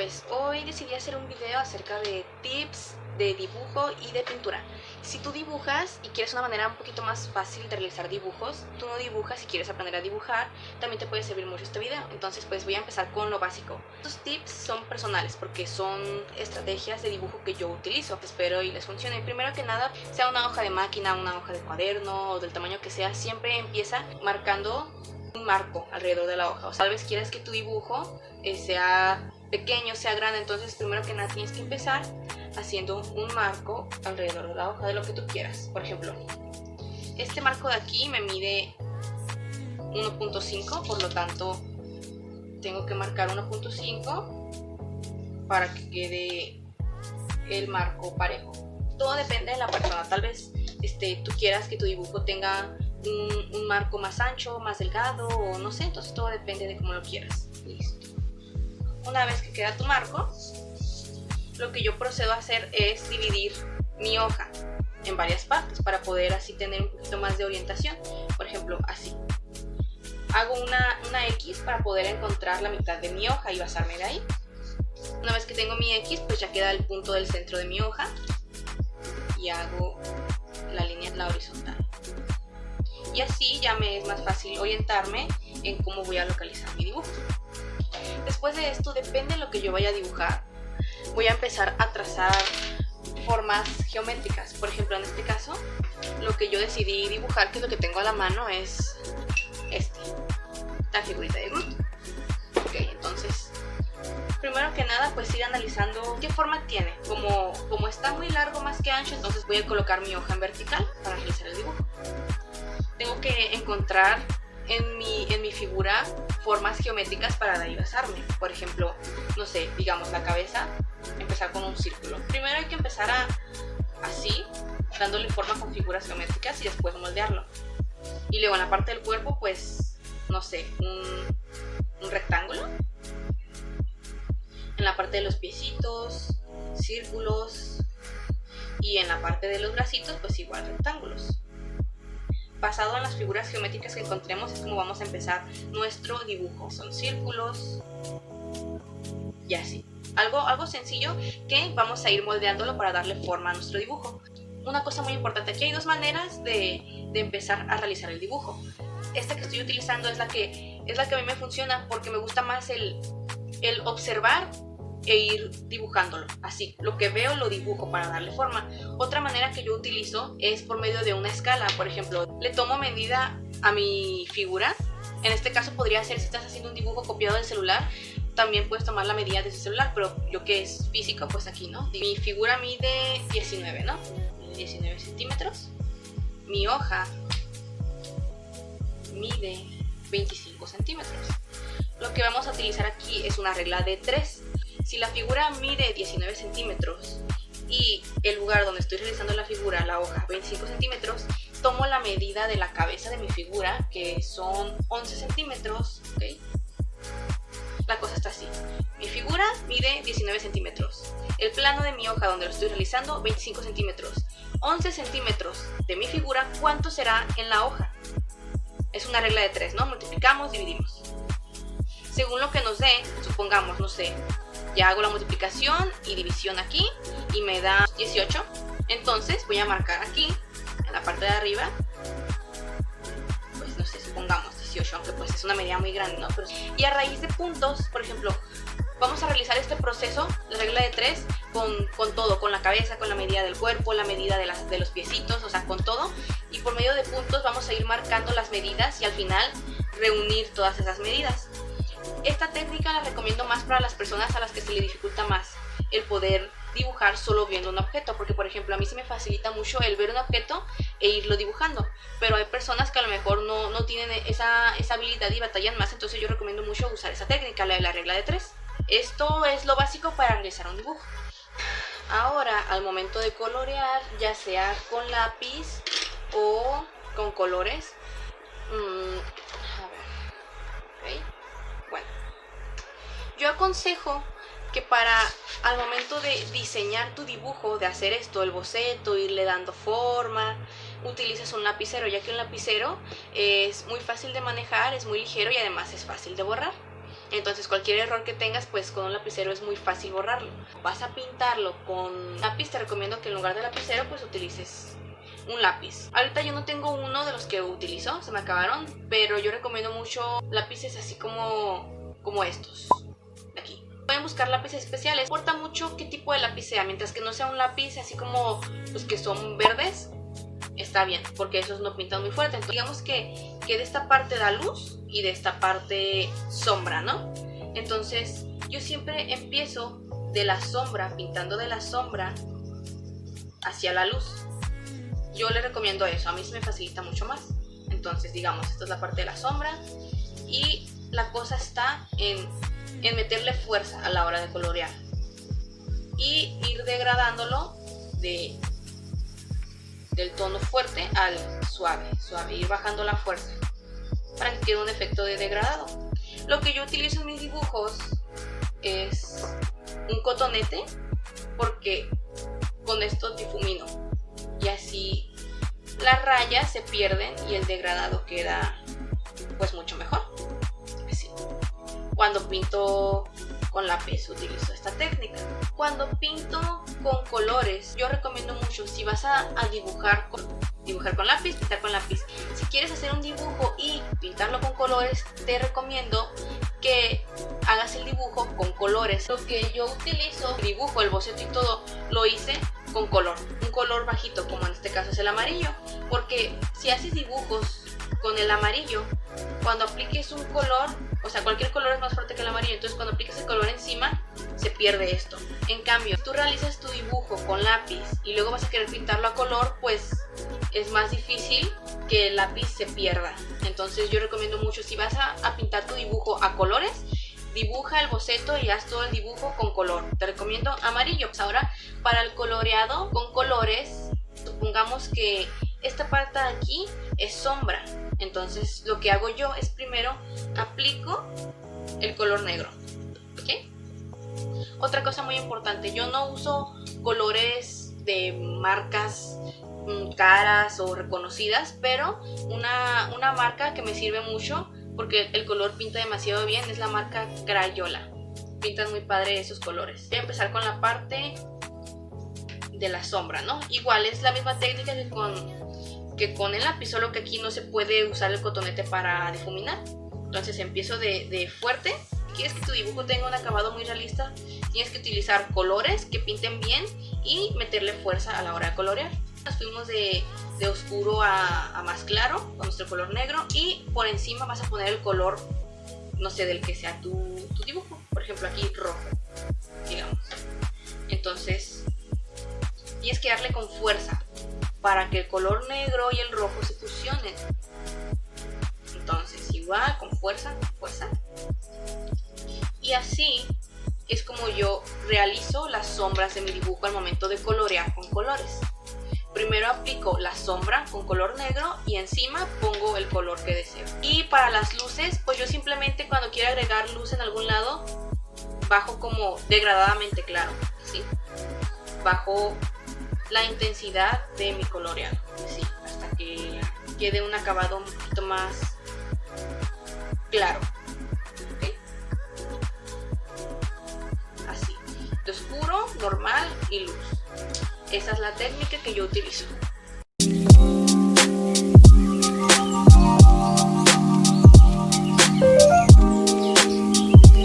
pues hoy decidí hacer un video acerca de tips de dibujo y de pintura. Si tú dibujas y quieres una manera un poquito más fácil de realizar dibujos, tú no dibujas y quieres aprender a dibujar, también te puede servir mucho este video. Entonces pues voy a empezar con lo básico. Estos tips son personales porque son estrategias de dibujo que yo utilizo. Espero y les funcione. Primero que nada, sea una hoja de máquina, una hoja de cuaderno o del tamaño que sea, siempre empieza marcando un marco alrededor de la hoja. O sea, tal vez quieras que tu dibujo sea pequeño, sea grande, entonces primero que nada tienes que empezar haciendo un marco alrededor de la hoja de lo que tú quieras. Por ejemplo, este marco de aquí me mide 1.5, por lo tanto tengo que marcar 1.5 para que quede el marco parejo. Todo depende de la persona. Tal vez tú quieras que tu dibujo tenga un marco más ancho, más delgado, o no sé, entonces todo depende de cómo lo quieras. Listo. Una vez que queda tu marco, lo que yo procedo a hacer es dividir mi hoja en varias partes para poder así tener un poquito más de orientación. Por ejemplo, así. Hago una X para poder encontrar la mitad de mi hoja y basarme de ahí. Una vez que tengo mi X, pues ya queda el punto del centro de mi hoja y hago la línea en la horizontal. Y así ya me es más fácil orientarme en cómo voy a localizar mi dibujo. Después de esto, depende de lo que yo vaya a dibujar, voy a empezar a trazar formas geométricas. Por ejemplo, en este caso, lo que yo decidí dibujar, que es lo que tengo a la mano, es esta figurita de Groot. Ok, entonces, primero que nada, pues ir analizando qué forma tiene. Como está muy largo más que ancho, entonces voy a colocar mi hoja en vertical para realizar el dibujo. Tengo que encontrar en mi figura formas geométricas para de ahí basarme. Por ejemplo, no sé, digamos la cabeza, empezar con un círculo. Primero hay que empezar así, dándole forma con figuras geométricas y después moldearlo. Y luego en la parte del cuerpo, pues, no sé, un rectángulo. En la parte de los piecitos, círculos. Y en la parte de los bracitos, pues igual rectángulos. Basado en las figuras geométricas que encontremos es como vamos a empezar nuestro dibujo. Son círculos y así. Algo sencillo que vamos a ir moldeándolo para darle forma a nuestro dibujo. Una cosa muy importante, aquí hay dos maneras de empezar a realizar el dibujo. Esta que estoy utilizando es la que a mí me funciona porque me gusta más el observar e ir dibujándolo. Así, lo que veo lo dibujo para darle forma. Otra manera que yo utilizo es por medio de una escala. Por ejemplo, le tomo medida a mi figura. En este caso podría ser si estás haciendo un dibujo copiado del celular, también puedes tomar la medida de ese celular, pero yo que es físico, pues aquí, ¿no? Mi figura mide 19, ¿no? 19 centímetros. Mi hoja mide 25 centímetros. Lo que vamos a utilizar aquí es una regla de 3. Si la figura mide 19 centímetros y el lugar donde estoy realizando la figura, la hoja, 25 centímetros, tomo la medida de la cabeza de mi figura, que son 11 centímetros, ¿ok? La cosa está así. Mi figura mide 19 centímetros. El plano de mi hoja donde lo estoy realizando, 25 centímetros. 11 centímetros de mi figura, ¿cuánto será en la hoja? Es una regla de 3, ¿no? Multiplicamos, dividimos. Según lo que nos dé, supongamos, no sé, ya hago la multiplicación y división aquí y me da 18. Entonces voy a marcar aquí, en la parte de arriba, pues no sé, supongamos 18, aunque pues es una medida muy grande, ¿no? Y a raíz de puntos, por ejemplo, vamos a realizar este proceso, la regla de 3, con todo, con la cabeza, con la medida del cuerpo, la medida de los piecitos, o sea, con todo. Y por medio de puntos vamos a ir marcando las medidas y al final reunir todas esas medidas. Esta técnica la recomiendo más para las personas a las que se le dificulta más el poder dibujar solo viendo un objeto, porque por ejemplo a mí se me facilita mucho el ver un objeto e irlo dibujando, pero hay personas que a lo mejor no tienen esa habilidad y batallan más, entonces yo recomiendo mucho usar esa técnica, la de la regla de 3. Esto es lo básico para realizar un dibujo. Ahora, al momento de colorear, ya sea con lápiz o con colores, a ver, ¿okay? Bueno, yo aconsejo que al momento de diseñar tu dibujo, de hacer esto, el boceto, irle dando forma, utilices un lapicero, ya que un lapicero es muy fácil de manejar, es muy ligero y además es fácil de borrar. Entonces cualquier error que tengas, pues con un lapicero es muy fácil borrarlo. Vas a pintarlo con lápiz, te recomiendo que en lugar de lapicero pues utilices un lápiz. Ahorita yo no tengo uno de los que utilizo, se me acabaron, pero yo recomiendo mucho lápices así como estos de aquí. Pueden buscar lápices especiales, no importa mucho qué tipo de lápiz sea, mientras que no sea un lápiz así como los que son verdes, está bien, porque esos no pintan muy fuerte. Entonces digamos que de esta parte da luz y de esta parte sombra, ¿no? Entonces yo siempre empiezo de la sombra, pintando de la sombra hacia la luz. Yo le recomiendo eso, a mí se me facilita mucho más. Entonces digamos, esta es la parte de la sombra y la cosa está en meterle fuerza a la hora de colorear y ir degradándolo del tono fuerte al suave, ir bajando la fuerza para que quede un efecto de degradado. Lo que yo utilizo en mis dibujos es un cotonete, porque con esto difumino y así las rayas se pierden y el degradado queda pues mucho mejor. Así. Cuando pinto con lápiz utilizo esta técnica. Cuando pinto con colores, yo recomiendo mucho, si vas a dibujar con lápiz, pintar con lápiz. Si quieres hacer un dibujo y pintarlo con colores, te recomiendo que hagas el dibujo con colores. Lo que yo utilizo, el dibujo, el boceto y todo, lo hice con color. Un color bajito, como en este caso es el amarillo. Porque si haces dibujos con el amarillo, cuando apliques un color, o sea, cualquier color es más fuerte que el amarillo, entonces cuando apliques el color encima, se pierde esto. En cambio, si tú realizas tu dibujo con lápiz y luego vas a querer pintarlo a color, pues es más difícil que el lápiz se pierda. Entonces yo recomiendo mucho, si vas a pintar tu dibujo a colores, dibuja el boceto y haz todo el dibujo con color. Te recomiendo amarillo. Pues ahora, para el coloreado con colores, supongamos que esta parte de aquí es sombra. Entonces lo que hago yo es primero aplico el color negro. ¿Okay? Otra cosa muy importante, yo no uso colores de marcas caras o reconocidas, pero una marca que me sirve mucho porque el color pinta demasiado bien es la marca Crayola. Pintan muy padre esos colores. Voy a empezar con la parte de la sombra, ¿no? Igual es la misma técnica que con el lápiz, solo que aquí no se puede usar el cotonete para difuminar. Entonces empiezo de fuerte. Si quieres que tu dibujo tenga un acabado muy realista, tienes que utilizar colores que pinten bien y meterle fuerza a la hora de colorear. Nos fuimos de oscuro a más claro con nuestro color negro y por encima vas a poner el color, no sé, del que sea tu dibujo. Por ejemplo aquí rojo, digamos. Entonces tienes que darle con fuerza para que el color negro y el rojo se fusionen. Entonces igual con fuerza, fuerza. Y así es como yo realizo las sombras de mi dibujo al momento de colorear con colores. Primero aplico la sombra con color negro y encima pongo el color que deseo. Y para las luces, pues yo simplemente cuando quiero agregar luz en algún lado, bajo como degradadamente claro, ¿sí? Bajo la intensidad de mi coloreado, ¿sí? Hasta que quede un acabado un poquito más claro. ¿Okay? Así, de oscuro, normal y luz. Esa es la técnica que yo utilizo.